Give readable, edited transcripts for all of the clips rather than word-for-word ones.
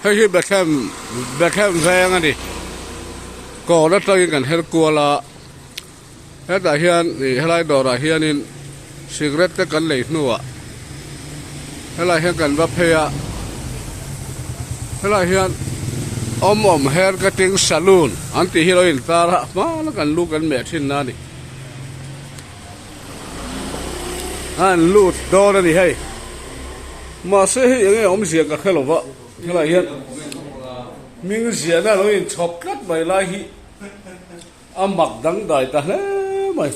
Hey, Beckham vang anh đi. Có rất là gần hết cua là hết đại hiền thì hết lại đồ đại hiền nên cigarette cần lấy nữa. Hết lại hiền cần bắp hè. Hết lại hiền hair cutting salon. Anh thì heroin ta ra mà nó cần lu cần mẹ trên na đi. Anh lu đồ ra đi hay. Mà sẽ hiện cái gì cả cái lỗ hết lại hiền. Mình giờ đó rồi chọc cắt mày lại hi, mặc đắng đại ta nè mày,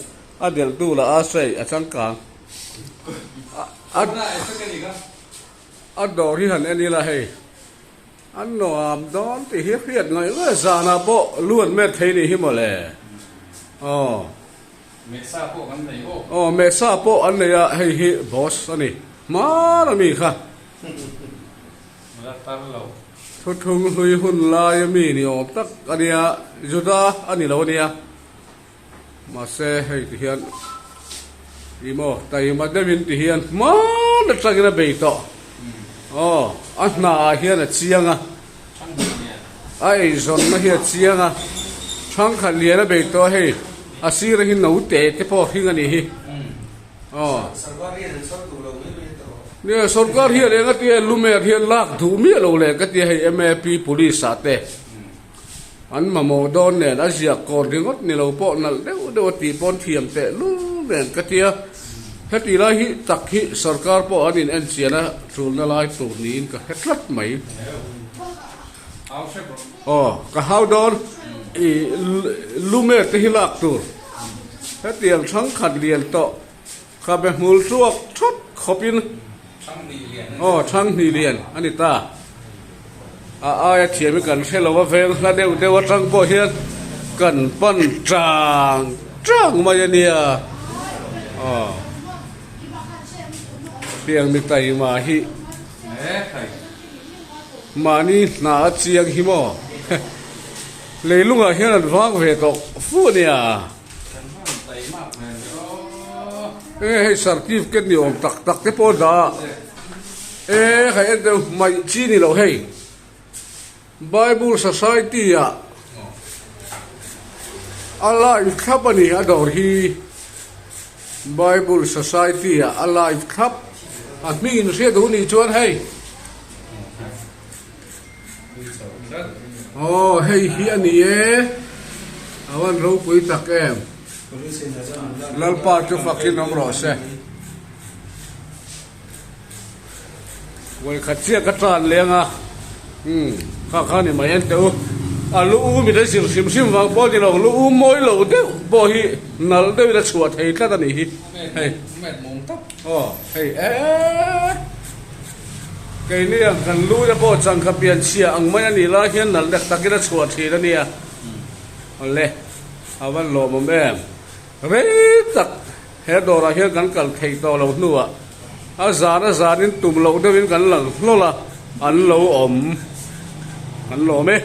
điện tu là say chẳng càng, đồ thì hẳn anh là hay, anh nó đón thì hiếp hiệt người cái già na bộ luôn mẹ thấy đi hi mà lẽ, mẹ sa bộ anh này hay hi boss anh này, má là mi kha. Thôi thùng hui hun la mi ni om tak ania juda ani lo nia mà xe hay thì hiện imo tay mà để mình thì hiện mà nó chắc cái bể to anh na hiện là chiang à ai zon mà hiện chiang à thằng khăn liền là bể to hay asir hin nấu tệ thế po hin anh hi nè सरकार हियर एगा ते लुमे हियर लाख धूमी लोले कति है MAP police आते अन ममो दोन ने अजिया कोर दिंगत नि लो पो नल दे ती पोन थियम ते लु बेन कतिया हेति ला hi tak hi सरकार पो अनिन एनसिना थुल ना lai tu nin ka hetlat mai ka how don i lume te hilak tur hetiang thang khat lian to ka be mul suak thot khopin thang ni liền anh ta ai chỉ mới cần xem là vad fel là đều trăng bộ hiện cần pan trăng mà vậy à tiếng mình tay mà hi mà ni na chiang hi mo lấy lúc à hiện là vang về tộc phu nè hay sarkif kết nhiều tắc cái po đó hay em đâu mày chi ni lo hay Bible Society à Alive Company à đó hi Bible Society à Alive Cup mình sẽ đủ ni chuan hay hay hi anh ấy awan ro pui tak em lalpa cho fakin ông rõ sẽ vậy khát chia cắt tràn liền à khá này mà anh đâu lũ mình đã sim vàng bao nhiêu lòng lũ mỗi lỗ đấy bao hi nở đấy đã chuột thấy cái này hi hay hay cái này cần lũ đã bao chẳng gặp biển xia ang mấy anh là hiện nở được ta cái đã chuột thì đó nè lẽ awan lo mom em re tak he do ra he kan kal thei to lo nuwa a za din tum lo de win kan lang lo la an lo om an lo me